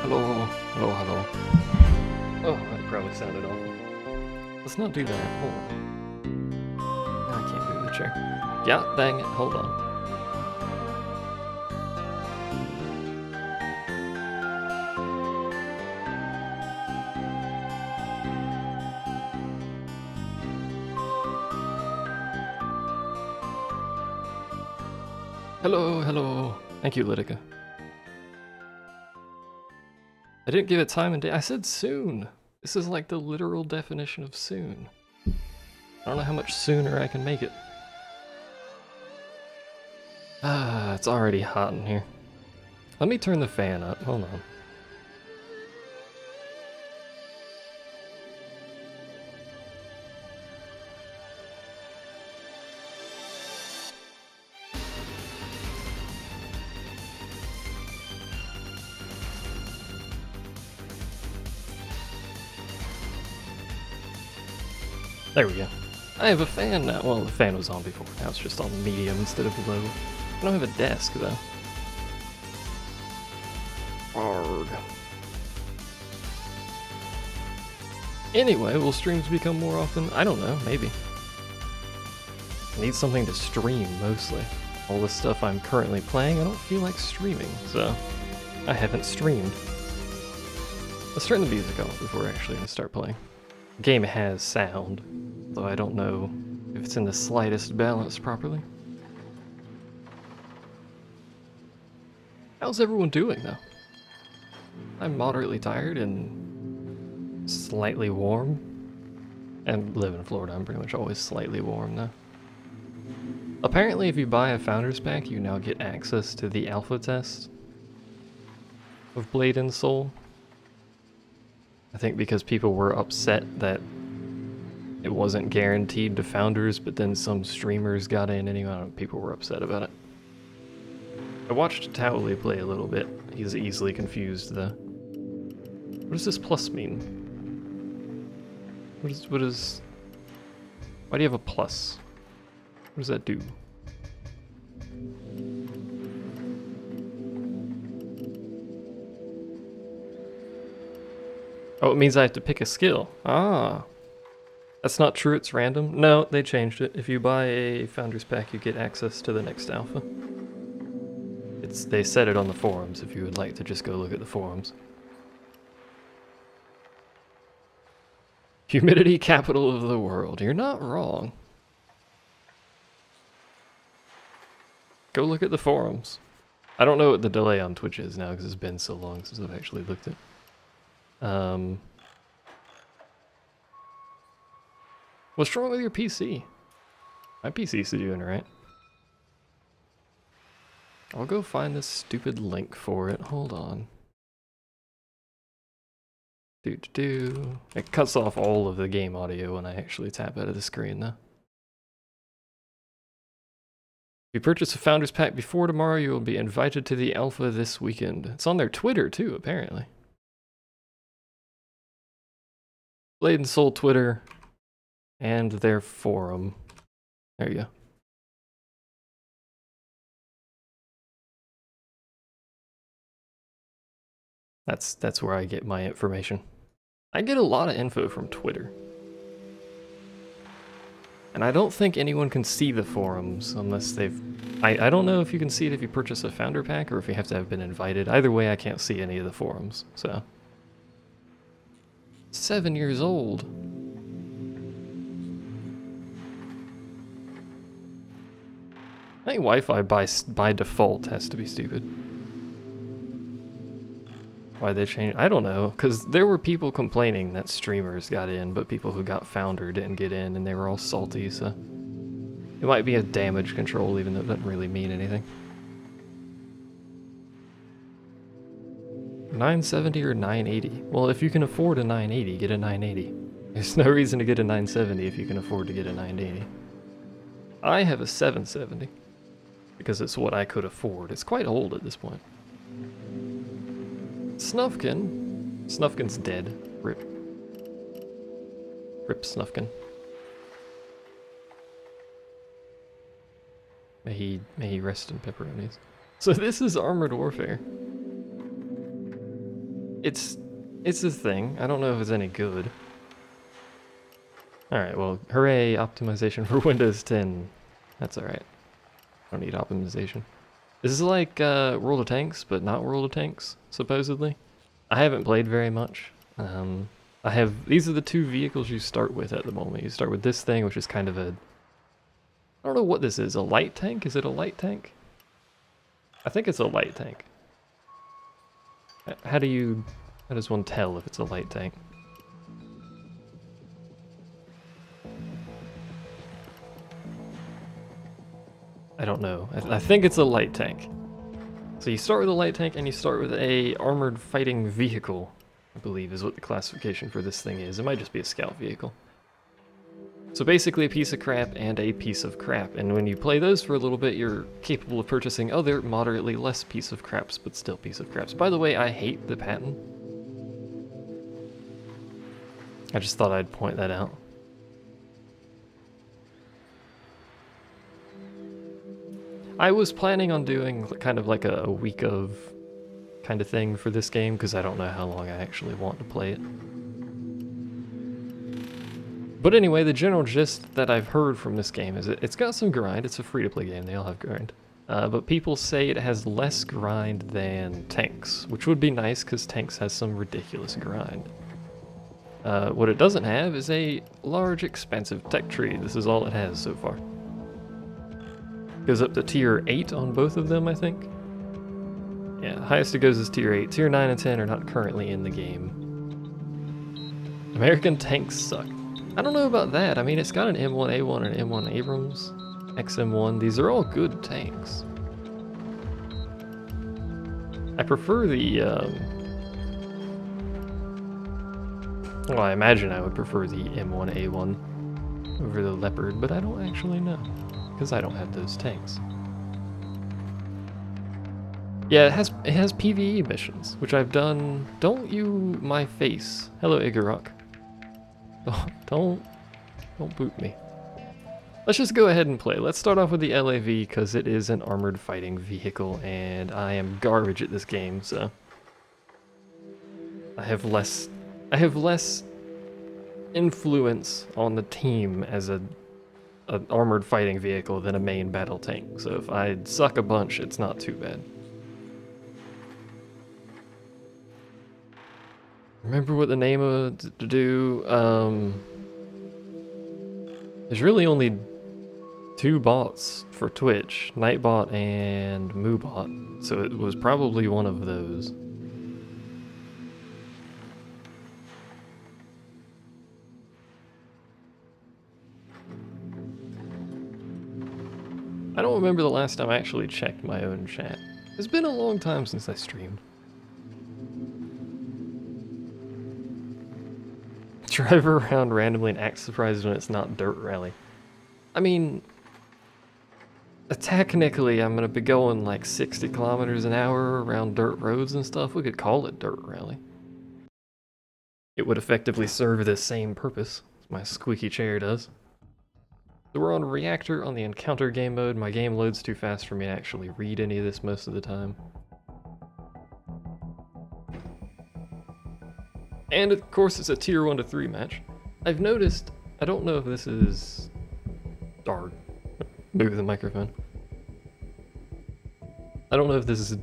Hello, hello, hello. Oh, that probably sounded awful. Let's not do that. Hold on. No, I can't move the chair. Yeah, dang it. Hold on. Hello, hello. Thank you, Lytica. I didn't give it time and day. I said soon. This is like the literal definition of soon. I don't know how much sooner I can make it. Ah, it's already hot in here. Let me turn the fan up. Hold on. There we go. I have a fan now. Well, the fan was on before. Now it's just on medium instead of low. I don't have a desk, though. Arg. Anyway, will streams become more often? I don't know, maybe. I need something to stream, mostly. All the stuff I'm currently playing, I don't feel like streaming, so I haven't streamed. Let's turn the music off before we're actually going to start playing. The game has sound, though I don't know if it's in the slightest balanced properly. How's everyone doing, though? I'm moderately tired and slightly warm. And live in Florida, I'm pretty much always slightly warm, though. Apparently, if you buy a Founders Pack, you now get access to the alpha test of Blade and Soul. I think because people were upset that it wasn't guaranteed to Founders, but then some streamers got in anyway. People were upset about it. I watched Towley play a little bit. He's easily confused, though. What does this plus mean? What is... Why do you have a plus? What does that do? Oh, it means I have to pick a skill. Ah. That's not true, it's random. No, they changed it. If you buy a Founders Pack, you get access to the next alpha. They said it on the forums, if you would like to just go look at the forums. Humidity capital of the world. You're not wrong. Go look at the forums. I don't know what the delay on Twitch is now because it's been so long since I've actually looked at it. What's wrong with your PC? My PC's doing alright. I'll go find this stupid link for it. Hold on. It cuts off all of the game audio when I actually tap out of the screen, though. If you purchase a Founders Pack before tomorrow, you will be invited to the alpha this weekend. It's on their Twitter, too, apparently. Blade and Soul Twitter and their forum. There you go. That's where I get my information. I get a lot of info from Twitter. And I don't think anyone can see the forums unless they've... I don't know if you can see it if you purchase a Founder Pack or if you have to have been invited. Either way, I can't see any of the forums, so... 7 years old. I think Wi-Fi by default has to be stupid. Why they changed? I don't know, because there were people complaining that streamers got in, but people who got Founder didn't get in, and they were all salty, so... It might be a damage control, even though it doesn't really mean anything. 970 or 980? Well, if you can afford a 980, get a 980. There's no reason to get a 970 if you can afford to get a 980. I have a 770, because it's what I could afford. It's quite old at this point. Snufkin. Snufkin's dead. Rip. Rip Snufkin. May he rest in pepperonis. So this is Armored Warfare. It's a thing. I don't know if it's any good. Alright, well, hooray, optimization for Windows 10. That's alright. I don't need optimization. This is like World of Tanks, but not World of Tanks, supposedly. I haven't played very much. These are the two vehicles you start with at the moment. You start with this thing, which is kind of a... I don't know what this is. A light tank? Is it a light tank? I think it's a light tank. How does one tell if it's a light tank? I don't know. I think it's a light tank. So you start with a light tank and you start with a armored fighting vehicle, I believe is what the classification for this thing is. It might just be a scout vehicle. So basically a piece of crap and a piece of crap. And when you play those for a little bit, you're capable of purchasing other moderately less piece of craps, but still piece of craps. By the way, I hate the pattern. I just thought I'd point that out. I was planning on doing kind of like a week of kind of thing for this game, because I don't know how long I actually want to play it. But anyway, the general gist that I've heard from this game is it's got some grind. It's a free-to-play game. They all have grind. But people say it has less grind than Tanks, which would be nice because Tanks has some ridiculous grind. What it doesn't have is a large, expensive tech tree. This is all it has so far. Goes up to tier 8 on both of them, I think. Yeah, the highest it goes is tier 8. Tier 9 and 10 are not currently in the game. American tanks suck. I don't know about that. I mean, it's got an M1A1 and an M1 Abrams, XM1. These are all good tanks. I prefer the, well, I imagine I would prefer the M1A1 over the Leopard, but I don't actually know, because I don't have those tanks. Yeah, it has PvE missions, which I've done. Don't you my face. Hello, Igorok. Don't boot me. Let's just go ahead and play. Let's start off with the LAV because it is an armored fighting vehicle and I am garbage at this game, so I have less influence on the team as an armored fighting vehicle than a main battle tank. So if I suck a bunch, it's not too bad. Remember what the name of to do. There's really only 2 bots for Twitch, Nightbot and Moobot, so it was probably one of those. I don't remember the last time I actually checked my own chat. It's been a long time since I streamed. Drive around randomly and act surprised when it's not Dirt Rally. I mean, technically I'm gonna be going like 60 kilometers an hour around dirt roads and stuff. We could call it Dirt Rally. It would effectively serve the same purpose as my squeaky chair does. So we're on Reactor on the encounter game mode. My game loads too fast for me to actually read any of this most of the time. And of course it's a tier 1 to 3 match. I've noticed, I don't know if this is dark. Move the microphone. I don't know if this is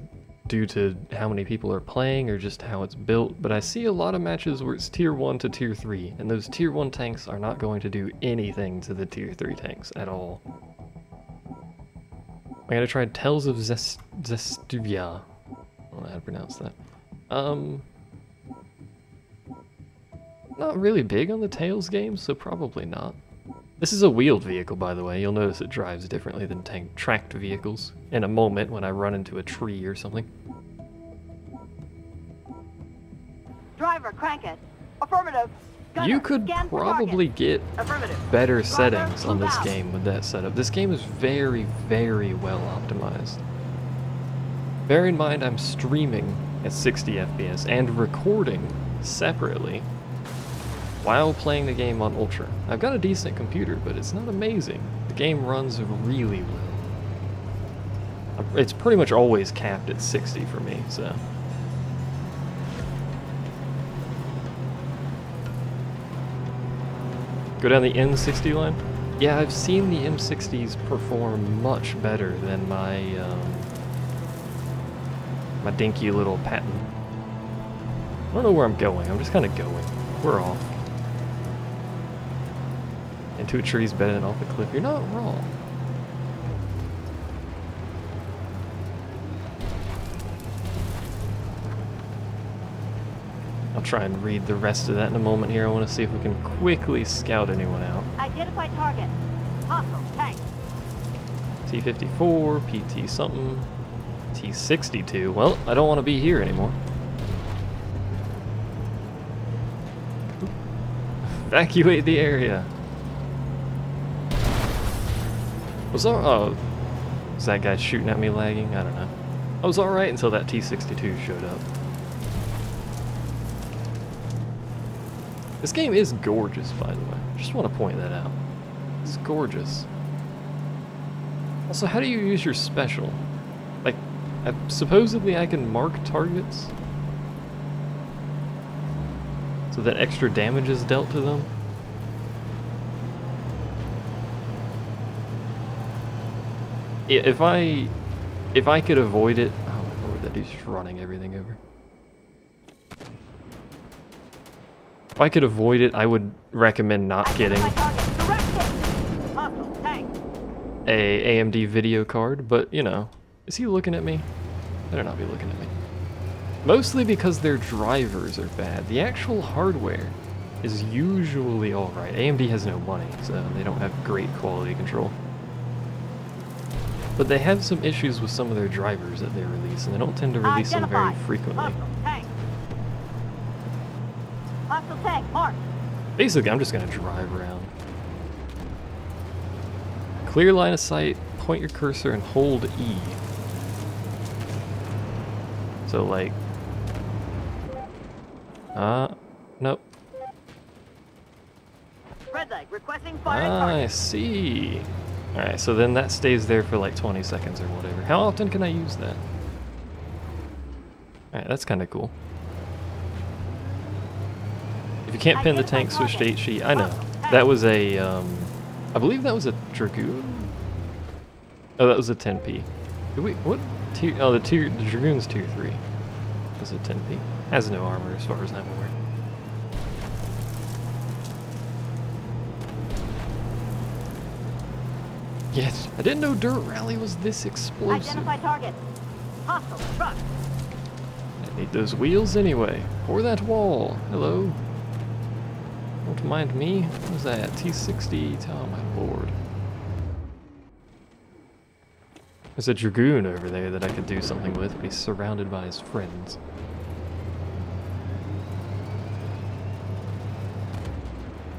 due to how many people are playing or just how it's built, but I see a lot of matches where it's tier 1 to tier 3, and those tier 1 tanks are not going to do anything to the tier 3 tanks at all. I'm gonna try Tales of Zestuvia. I don't know how to pronounce that. Not really big on the Tales games, so probably not. This is a wheeled vehicle, by the way. You'll notice it drives differently than tracked vehicles in a moment when I run into a tree or something. Driver, crank it. Affirmative. Gunner, you could probably get better settings on this game with that setup. This game is very, very well optimized. Bear in mind I'm streaming at 60 FPS and recording separately while playing the game on Ultra. I've got a decent computer, but it's not amazing. The game runs really well. It's pretty much always capped at 60 for me, so. Go down the M60 line? Yeah, I've seen the M60s perform much better than my, my dinky little Patton. I don't know where I'm going, I'm just kind of going. We're off. Into a tree's better than off the cliff. You're not wrong. I'll try and read the rest of that in a moment here. I want to see if we can quickly scout anyone out. Identify target. Hostile tank. T-54, PT something, T-62. Well, I don't want to be here anymore. Evacuate the area. Was that guy shooting at me lagging? I don't know. I was alright until that T-62 showed up. This game is gorgeous, by the way. Just want to point that out. It's gorgeous. Also, how do you use your special? Like, supposedly I can mark targets so that extra damage is dealt to them. If I could avoid it, oh my lord, that dude's just running everything over. If I could avoid it, I would recommend not getting a AMD video card, but you know, is he looking at me? Better not be looking at me. Mostly because their drivers are bad. The actual hardware is usually alright. AMD has no money, so they don't have great quality control. But they have some issues with some of their drivers that they release, and they don't tend to release them very frequently. Hostile tank, mark. Basically, I'm just gonna drive around. Clear line of sight, point your cursor, and hold E. So, like... nope. Red leg, requesting fire I target. see. Alright, so then that stays there for like 20 seconds or whatever. How often can I use that? Alright, that's kind of cool. If you can't pin the tank, switch to HE. I know. That was a, I believe that was a Dragoon? Oh, that was a 10p. Did we, what tier? Oh, the Dragoon's tier 3. That's a 10p. Has no armor as far as I'm aware. Yes, I didn't know Dirt Rally was this explosive. Identify target. Hostile truck. I need those wheels anyway. Pour that wall. Hello. Don't mind me. What was that? T-60. Oh my lord. There's a Dragoon over there that I could do something with, but he's surrounded by his friends.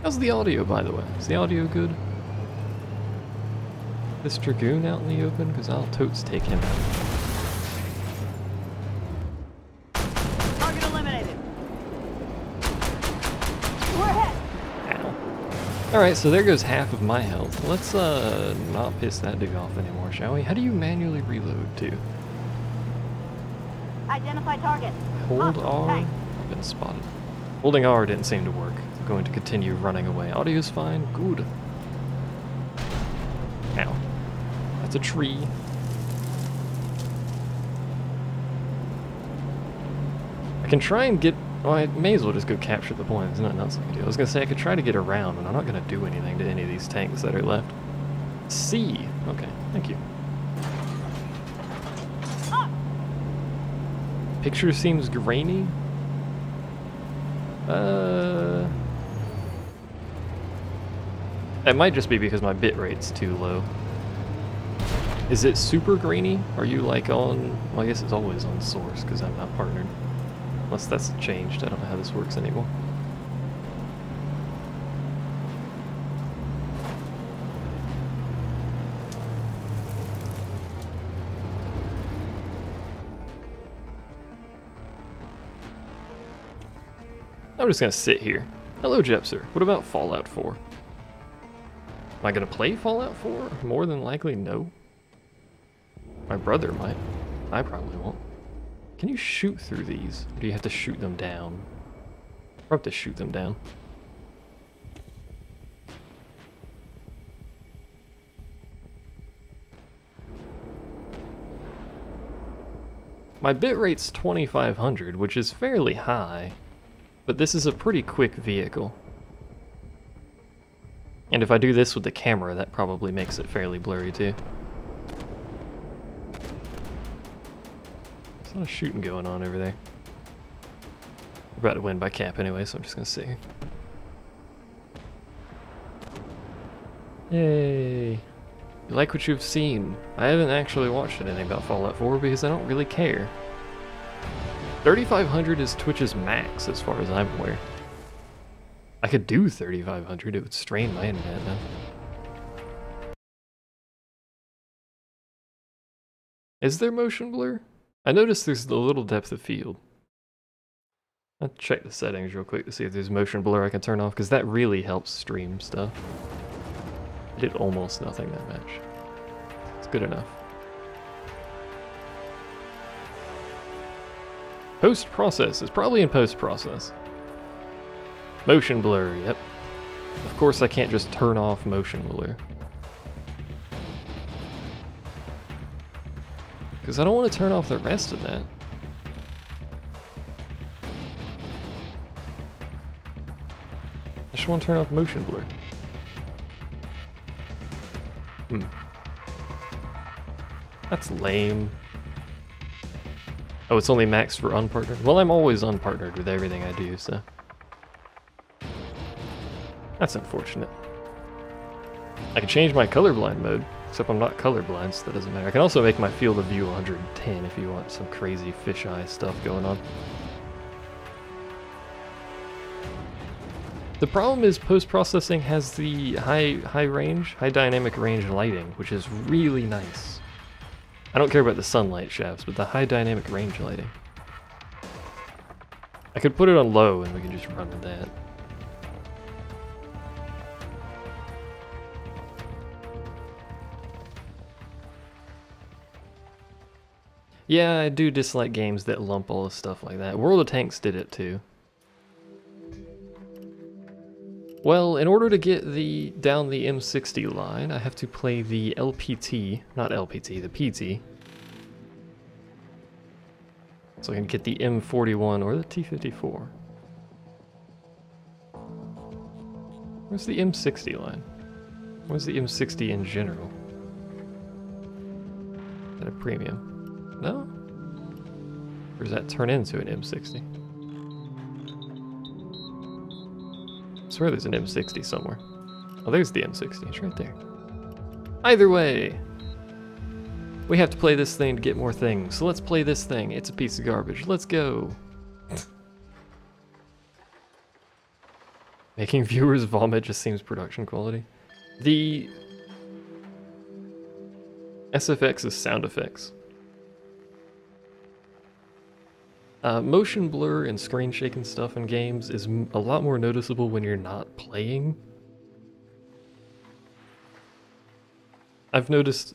How's the audio, by the way? Is the audio good? This Dragoon out in the open? Because I'll totes take him out. Target eliminated. We're ahead. Ow. Alright, so there goes half of my health. Let's not piss that dude off anymore, shall we? How do you manually reload too? Identify target. Hold Hostile R. tank. I've been spotted. Holding R didn't seem to work. I'm going to continue running away. Audio's fine. Good. Ow. That's a tree. I can try and get... Well, I may as well just go capture the point. There's nothing else I can do. I was going to say I could try to get around, and I'm not going to do anything to any of these tanks that are left. C. Okay, thank you. Picture seems grainy. It might just be because my bit rate's too low. Is it super grainy? Are you like on... Well, I guess it's always on source because I'm not partnered. Unless that's changed. I don't know how this works anymore. I'm just gonna sit here. Hello, Jepser. What about Fallout 4? Am I gonna play Fallout 4? More than likely, no. My brother might. I probably won't. Can you shoot through these? Or do you have to shoot them down? Or have to shoot them down. My bitrate's 2500, which is fairly high, but this is a pretty quick vehicle. And if I do this with the camera, that probably makes it fairly blurry too. There's a lot of shooting going on over there. We're about to win by cap anyway, so I'm just gonna sit here. Yay! You like what you've seen? I haven't actually watched anything about Fallout 4 because I don't really care. 3500 is Twitch's max as far as I'm aware. I could do 3500, it would strain my internet though. Is there motion blur? I noticed there's a little depth of field. I'll check the settings real quick to see if there's motion blur I can turn off, because that really helps stream stuff. I did almost nothing that match. It's good enough. Post-process is probably in post-process. Motion blur, yep. Of course I can't just turn off motion blur. Because I don't want to turn off the rest of that. I just want to turn off motion blur. That's lame. Oh, it's only maxed for unpartnered? Well, I'm always unpartnered with everything I do, so... That's unfortunate. I can change my colorblind mode, except I'm not colorblind, so that doesn't matter. I can also make my field of view 110 if you want some crazy fisheye stuff going on. The problem is post-processing has the high dynamic range lighting, which is really nice. I don't care about the sunlight shafts, but the high dynamic range lighting. I could put it on low and we can just run with that. Yeah, I do dislike games that lump all the stuff like that. World of Tanks did it too. Well, in order to get down the M60 line, I have to play the LPT, not LPT, the PT. So I can get the M41 or the T54. Where's the M60 line? Where's the M60 in general? At a premium? No? Or does that turn into an M60? I swear there's an M60 somewhere. Oh, there's the M60. It's right there. Either way, we have to play this thing to get more things. So let's play this thing. It's a piece of garbage. Let's go. Making viewers vomit just seems production quality. The SFX is sound effects. Motion blur and screen shaking stuff in games is a lot more noticeable when you're not playing. I've noticed,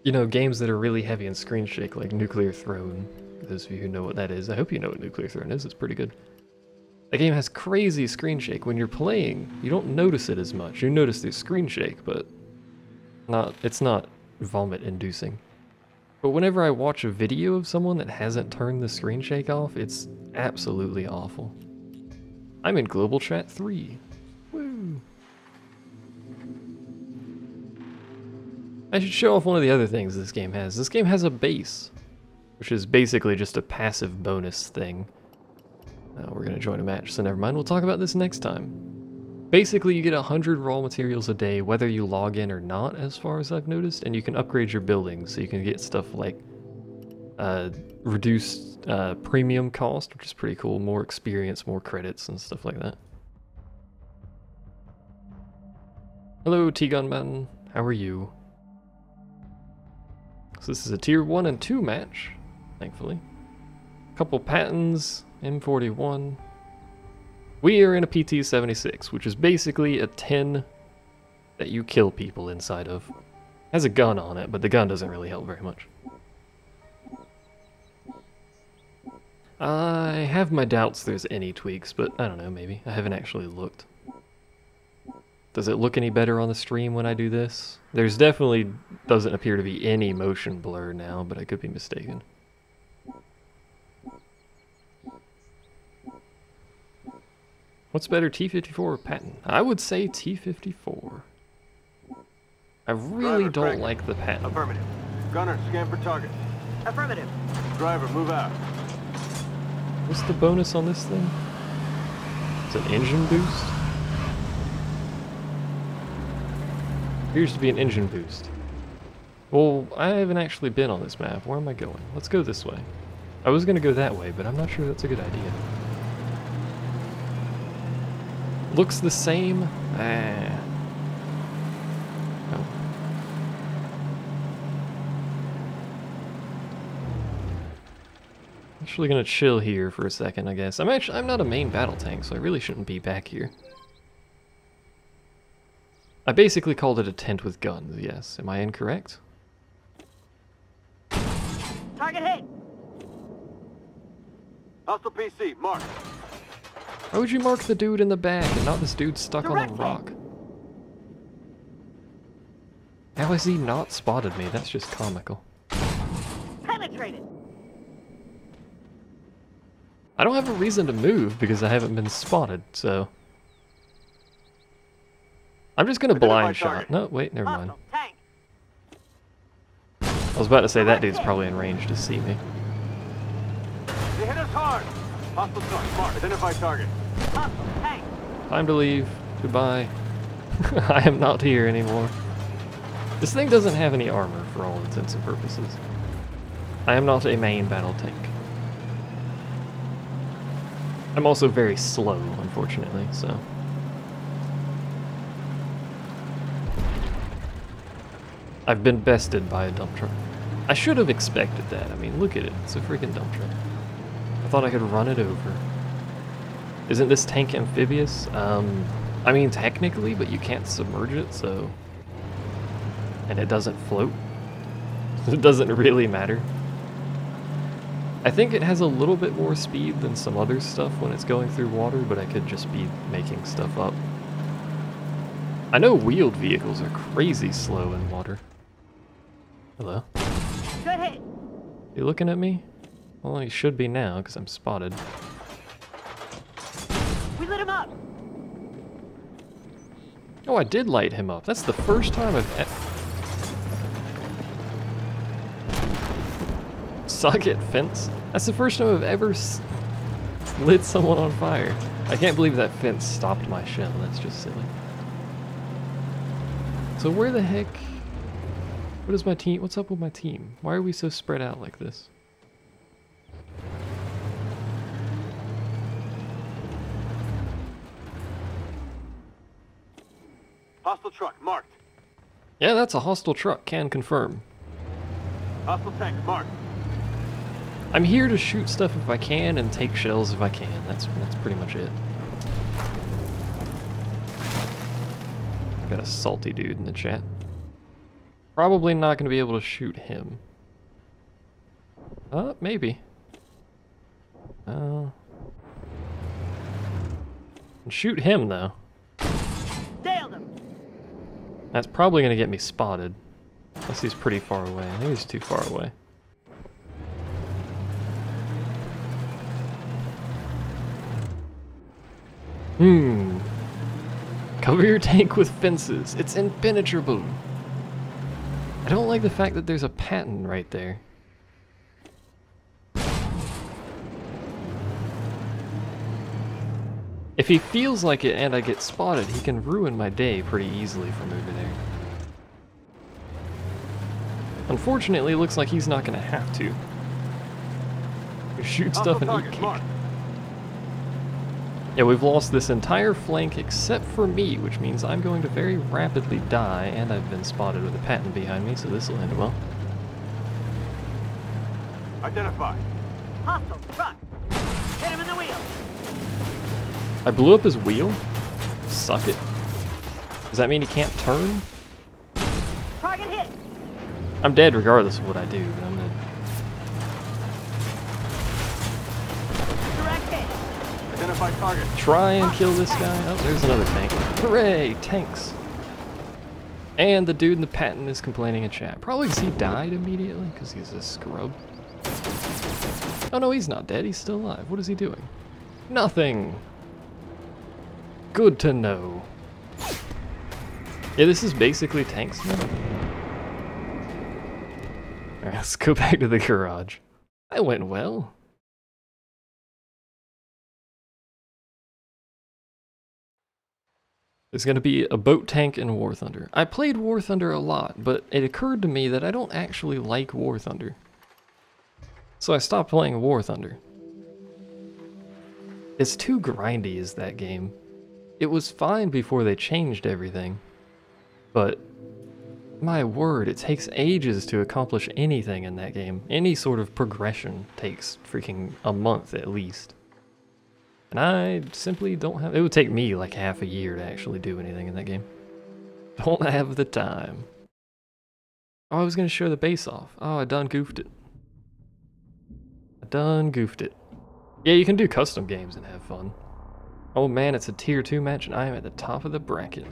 you know, games that are really heavy in screen shake, like Nuclear Throne. For those of you who know what that is, I hope you know what Nuclear Throne is, it's pretty good. That game has crazy screen shake. When you're playing, you don't notice it as much. You notice the screen shake, but it's not vomit-inducing. But whenever I watch a video of someone that hasn't turned the screen shake off, it's absolutely awful. I'm in Global Chat 3. Woo! I should show off one of the other things this game has. This game has a base, which is basically just a passive bonus thing. We're gonna join a match, so never mind. We'll talk about this next time. Basically, you get 100 raw materials a day, whether you log in or not, as far as I've noticed, and you can upgrade your buildings, so you can get stuff like reduced premium cost, which is pretty cool, more experience, more credits, and stuff like that. Hello, T-Gun Mountain. How are you? So this is a tier 1 and 2 match, thankfully. Couple patents, M41. We are in a PT-76, which is basically a 10 that you kill people inside of. Has a gun on it, but the gun doesn't really help very much. I have my doubts there's any tweaks, but I don't know, maybe. I haven't actually looked. Does it look any better on the stream when I do this? There's definitely doesn't appear to be any motion blur now, but I could be mistaken. What's better, T-54 or Patton? I would say T-54. I really Driver, don't Craig. like the Patton. Affirmative. Gunner, scan for target. Affirmative. Driver, move out. What's the bonus on this thing? It's an engine boost? Appears to be an engine boost. Well, I haven't actually been on this map. Where am I going? Let's go this way. I was gonna go that way, but I'm not sure that's a good idea. Looks the same. Ah. Oh. Actually gonna chill here for a second, I guess. I'm not a main battle tank, so I really shouldn't be back here. I basically called it a tent with guns, yes. Am I incorrect? Target hit. Hostile PC, mark. Why would you mark the dude in the back and not this dude stuck on Direct a hit. rock? How has he not spotted me? That's just comical. Penetrated. I don't have a reason to move because I haven't been spotted, so... I'm just gonna Identify blind shot. target. No, wait, never mind. Hostile tank. I was about to say that dude's probably in range to see me. They hit us hard. Hostile truck, mark. Identify target. Hostile tank. Time to leave. Goodbye. I am not here anymore. This thing doesn't have any armor for all intents and purposes. I am not a main battle tank. I'm also very slow, unfortunately, so... I've been bested by a dump truck. I should have expected that. I mean, look at it. It's a freaking dump truck. I thought I could run it over. Isn't this tank amphibious? I mean, technically, but you can't submerge it, so... And it doesn't float. It doesn't really matter. I think it has a little bit more speed than some other stuff when it's going through water, but I could just be making stuff up. I know wheeled vehicles are crazy slow in water. Hello? Good hit. You looking at me? Well, you should be now, because I'm spotted. We lit him up. Oh, I did light him up. That's the first time I've... Suck it, fence. That's the first time I've ever lit someone on fire. I can't believe that fence stopped my shell. That's just silly. So where the heck... What is my team? What's up with my team? Why are we so spread out like this? Hostile truck, marked. Yeah, that's a hostile truck. Can confirm. Hostile tank, marked. I'm here to shoot stuff if I can and take shells if I can. That's pretty much it. Got a salty dude in the chat. Probably not going to be able to shoot him. Maybe. Shoot him though. Nailed him. That's probably going to get me spotted. Unless he's pretty far away. I think he's too far away. Cover your tank with fences. It's impenetrable. I don't like the fact that there's a Patton right there. If he feels like it and I get spotted, he can ruin my day pretty easily from over there. Unfortunately, it looks like he's not going to have to. You shoot stuff and eat cake. Yeah, we've lost this entire flank except for me, which means I'm going to very rapidly die, and I've been spotted with a Patton behind me, so this will end well. Identify. Hostile truck. Hit him in the wheel. I blew up his wheel? Suck it. Does that mean he can't turn? Target hit. I'm dead regardless of what I do, but I'm gonna... Direct hit. Identify target. try and kill this guy. Oh, there's another tank. Hooray, tanks. And the dude in the Patton is complaining in chat. Probably because he died immediately, because he's a scrub. Oh no, he's not dead. He's still alive. What is he doing? Nothing. Good to know. Yeah, this is basically tanks now. Alright, let's go back to the garage. That went well. There's going to be a boat tank in War Thunder. I played War Thunder a lot, but it occurred to me that I don't actually like War Thunder. So I stopped playing War Thunder. It's too grindy is that game. It was fine before they changed everything, but my word, it takes ages to accomplish anything in that game. Any sort of progression takes freaking a month at least. And I simply don't have... It would take me like half a year to actually do anything in that game. Don't have the time. Oh, I was going to show the base off. Oh, I done goofed it. Yeah, you can do custom games and have fun. Oh man, it's a tier 2 match and I am at the top of the bracket.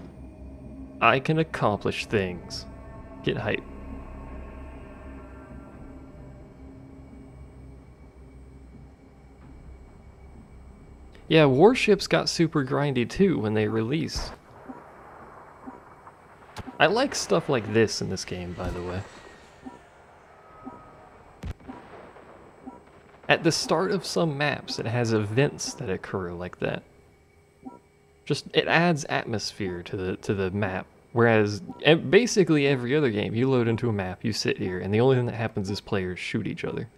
I can accomplish things. Get hype. Yeah, warships got super grindy too when they released. I like stuff like this in this game, by the way. At the start of some maps, it has events that occur like that. Just, it adds atmosphere to the map. Whereas, basically every other game, you load into a map, you sit here, and the only thing that happens is players shoot each other.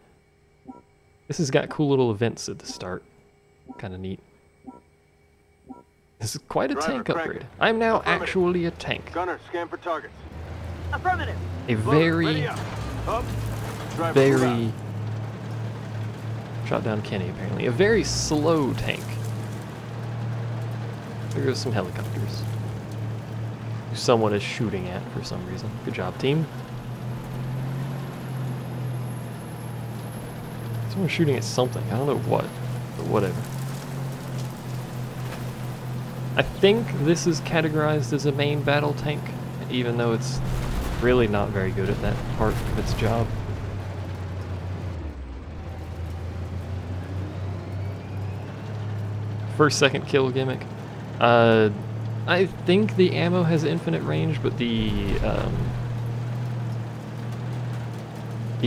This has got cool little events at the start. Kinda neat. This is quite a tank upgrade. I'm now actually a tank. Gunner, scan for targets. Affirmative. A very... Shot down Kenny, apparently. A very slow tank. There goes some helicopters. Who someone is shooting at for some reason. Good job, team. Someone's shooting at something. I don't know what, but whatever. I think this is categorized as a main battle tank, even though it's really not very good at that part of its job. First, second kill gimmick. I think the ammo has infinite range, but the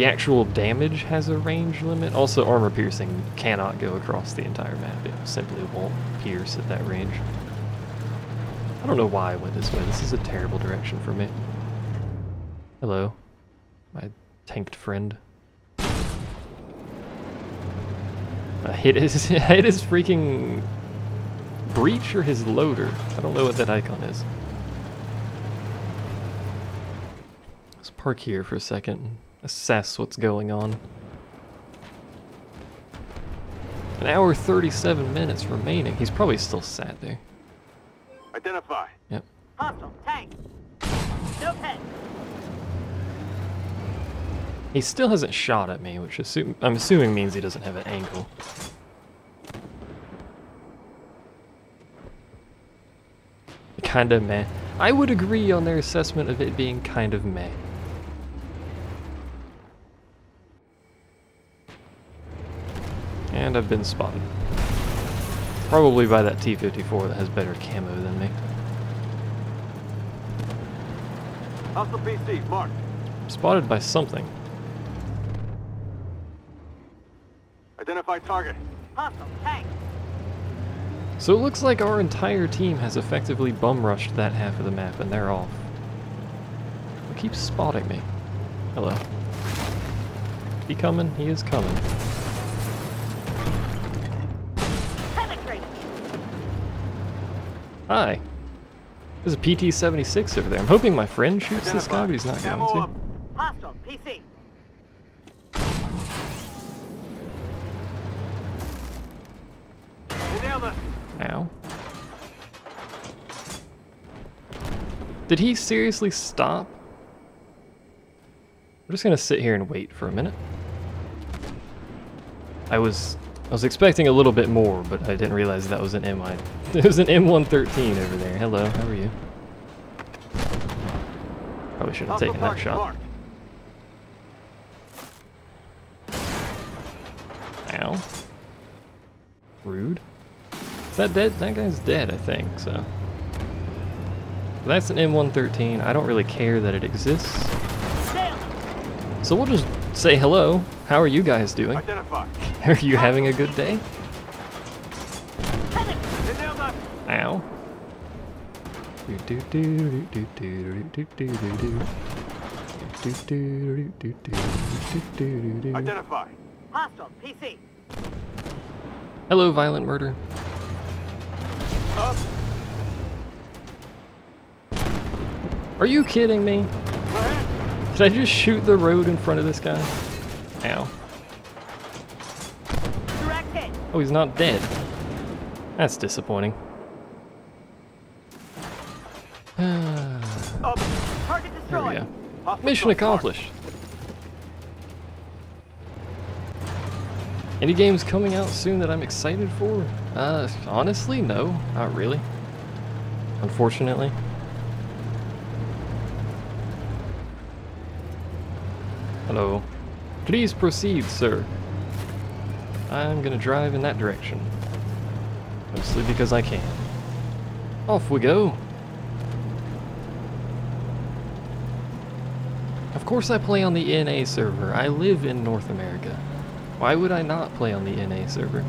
actual damage has a range limit. Also, armor piercing cannot go across the entire map. It simply won't pierce at that range. I don't know why I went this way. This is a terrible direction for me. Hello, my tanked friend. I hit his freaking breach or his loader. I don't know what that icon is. Let's park here for a second and assess what's going on. An hour 37 minutes remaining. He's probably still sat there. Identify. Yep. Hostile tank. No pet. He still hasn't shot at me, which I'm assuming means he doesn't have an angle. Kinda meh. I would agree on their assessment of it being kind of meh. And I've been spotted. Probably by that T-54 that has better camo than me. Hostile PC, marked. Spotted by something. Identify target. Hostile tank. So it looks like our entire team has effectively bum rushed that half of the map and they're off. It keeps spotting me. Hello. He coming? He is coming. Penetrate. Hi. There's a PT-76 over there. I'm hoping my friend shoots this guy, but he's not going to. Hostile PC. They nailed us. Ow. Did he seriously stop? We're just gonna sit here and wait for a minute. I was expecting a little bit more, but I didn't realize that was an MI. It was an M113 over there. Hello, how are you? Probably shouldn't have taken that shot. Ow. Rude. Is that dead? That guy's dead, I think, so. That's an M113. I don't really care that it exists. Sail. So we'll just say hello. How are you guys doing? Identify. Are you having a good day? Penetrate. They nailed us. Ow. Identify. Hostile. PC. Hello, violent murder. Up. Are you kidding me? Go ahead. Did I just shoot the road in front of this guy? Ow. Direct hit. Oh, he's not dead. That's disappointing. Up. Target There destroyed. we go. Hostile Mission strike. accomplished. Any games coming out soon that I'm excited for? Honestly, no, not really. Unfortunately. Hello. Please proceed, sir. I'm gonna drive in that direction. Mostly because I can. Off we go. Of course I play on the NA server. I live in North America. Why would I not play on the NA server?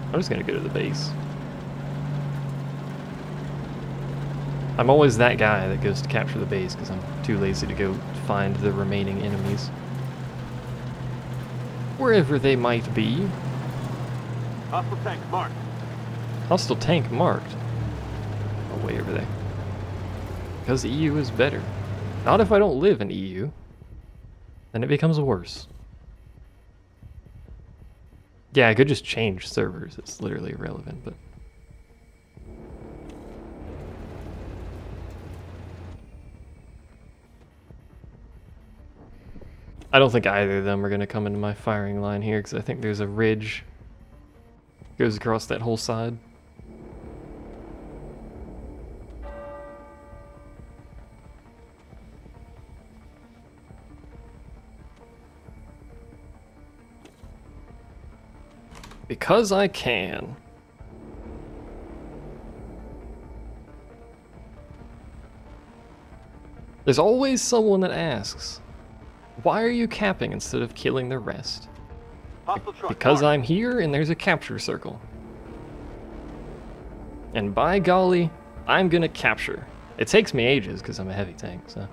I'm just gonna go to the base. I'm always that guy that goes to capture the base because I'm too lazy to go find the remaining enemies. Wherever they might be. Hostile tank marked. Hostile tank marked. Oh, way over there. Because EU is better. Not if I don't live in EU. Then it becomes worse. Yeah, I could just change servers. It's literally irrelevant, but... I don't think either of them are going to come into my firing line here, because I think there's a ridge goes across that whole side. Because I can. There's always someone that asks, why are you capping instead of killing the rest? Hostile truck Because marked. I'm here and there's a capture circle. And by golly, I'm gonna capture. It takes me ages because I'm a heavy tank, so.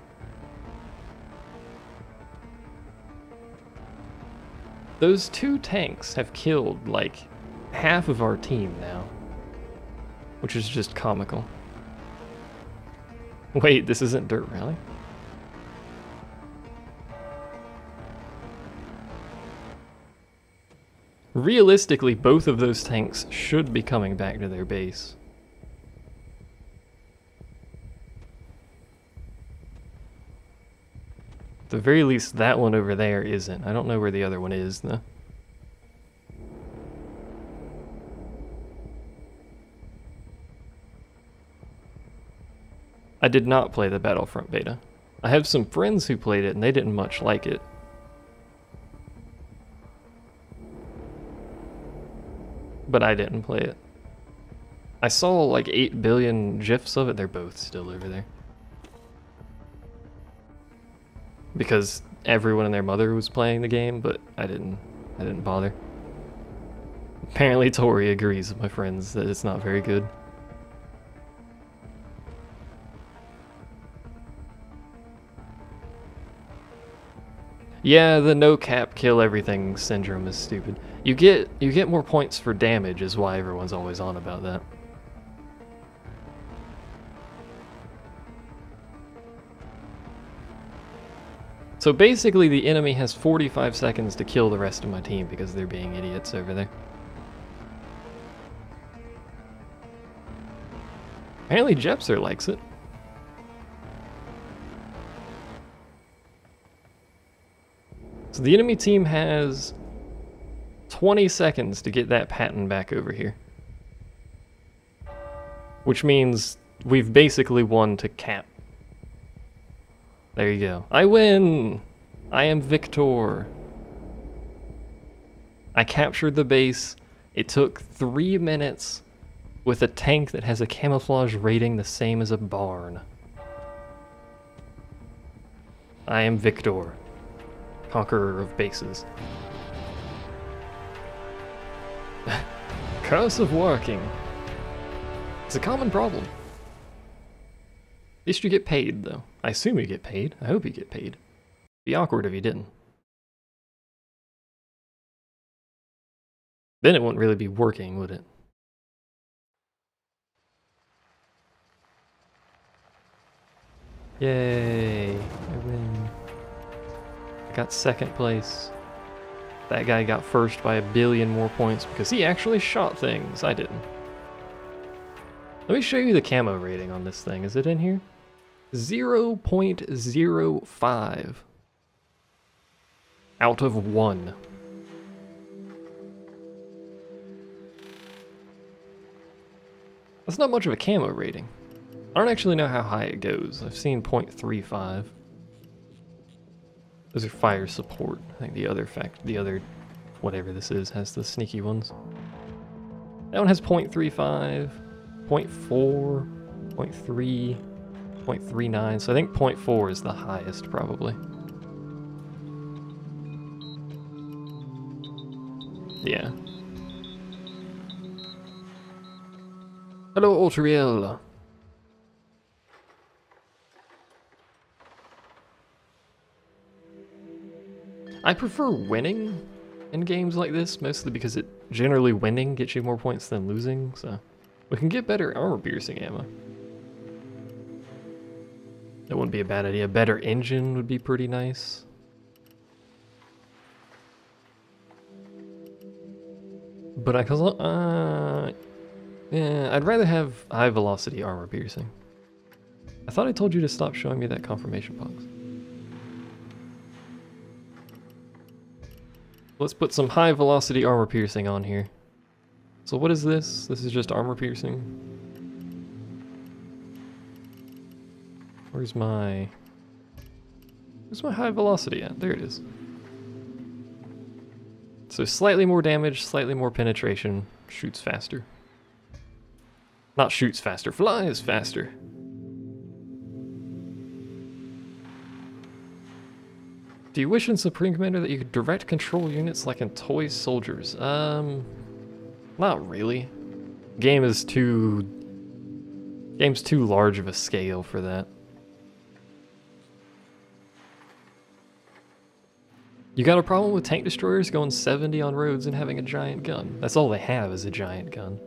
Those two tanks have killed like half of our team now. Which is just comical. Wait, this isn't Dirt Rally? Realistically, both of those tanks should be coming back to their base. At the very least, that one over there isn't. I don't know where the other one is, though. I did not play the Battlefront beta. I have some friends who played it, and they didn't much like it. But I didn't play it. I saw like 8 billion GIFs of it. They're both still over there. Because everyone and their mother was playing the game, but I didn't bother. Apparently Tori agrees with my friends that it's not very good. Yeah, the no cap kill everything syndrome is stupid. You get more points for damage is why everyone's always on about that. So basically the enemy has 45 seconds to kill the rest of my team because they're being idiots over there. Apparently Jepser likes it. So the enemy team has 20 seconds to get that Patton back over here. Which means we've basically won to cap. There you go. I win! I am victor. I captured the base It took 3 minutes with a tank that has a camouflage rating the same as a barn. I am Victor, conqueror of bases. Curse of working. It's a common problem. At least you get paid, though. I assume you get paid. I hope you get paid. Be awkward if you didn't. Then it wouldn't really be working, would it? Yay, I win. I got second place. That guy got first by 1 billion more points because he actually shot things. I didn't. Let me show you the camo rating on this thing. Is it in here? 0.05 out of 1. That's not much of a camo rating. I don't actually know how high it goes. I've seen 0.35. Those are fire support. I think the other whatever this is has the sneaky ones. That one has 0.35, 0.4, 0.3, 0.39. So I think 0.4 is the highest probably. Yeah. Hello, Ultriel. I prefer winning in games like this, mostly because generally winning gets you more points than losing, so we can get better armor-piercing ammo. That wouldn't be a bad idea. A better engine would be pretty nice. But yeah, I'd rather have high-velocity armor-piercing. I thought I told you to stop showing me that confirmation box. Let's put some high velocity armor piercing on here. So what is this? This is just armor piercing. Where's my high velocity at? There it is. So slightly more damage, slightly more penetration, shoots faster. Not shoots faster, flies faster. Do you wish in Supreme Commander that you could direct control units like in Toy Soldiers? Not really. Game's too large of a scale for that. You got a problem with tank destroyers going 70 on roads and having a giant gun? That's all they have is a giant gun.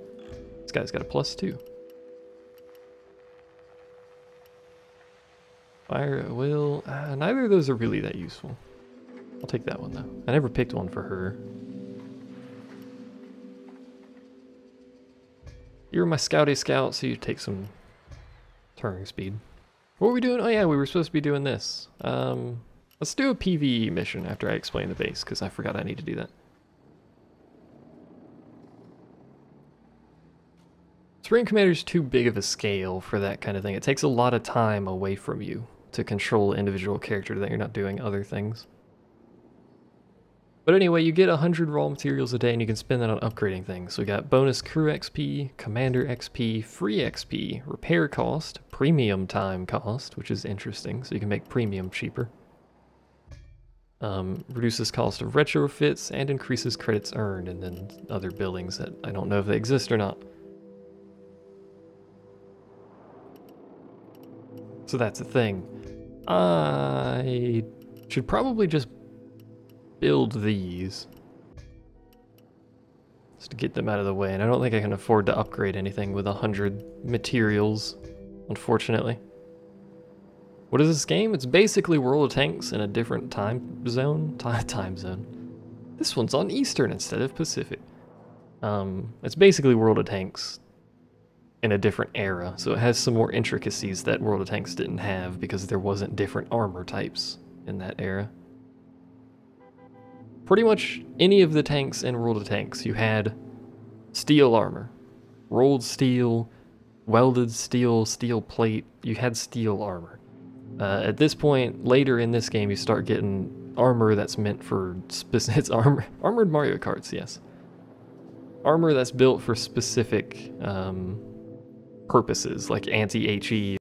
This guy's got a +2. Fire at will. Neither of those are really that useful. I'll take that one though. I never picked one for her. You're my scouty scout, so you take some turning speed. What were we doing? Oh yeah, we were supposed to be doing this. Let's do a PvE mission after I explain the base, because I forgot I need to do that. Supreme Commander's too big of a scale for that kind of thing. It takes a lot of time away from you to control an individual character that you're not doing other things. But anyway, you get 100 raw materials a day and you can spend that on upgrading things. So we got bonus crew XP, commander XP, free XP, repair cost, premium time cost, which is interesting, so you can make premium cheaper. Reduces cost of retrofits and increases credits earned, and then other buildings that I don't know if they exist or not. So that's a thing. I should probably just build these just to get them out of the way, and I don't think I can afford to upgrade anything with 100 materials, unfortunately. What is this game? It's basically World of Tanks in a different time zone. Time zone. This one's on Eastern instead of Pacific. It's basically World of Tanks in a different era, so it has some more intricacies that World of Tanks didn't have because there wasn't different armor types in that era. Pretty much any of the tanks in World of Tanks, you had steel armor, rolled steel, welded steel, steel plate, you had steel armor. At this point, later in this game, you start getting armor that's meant for it's armored Mario Karts, yes. armor that's built for specific purposes, like anti-HE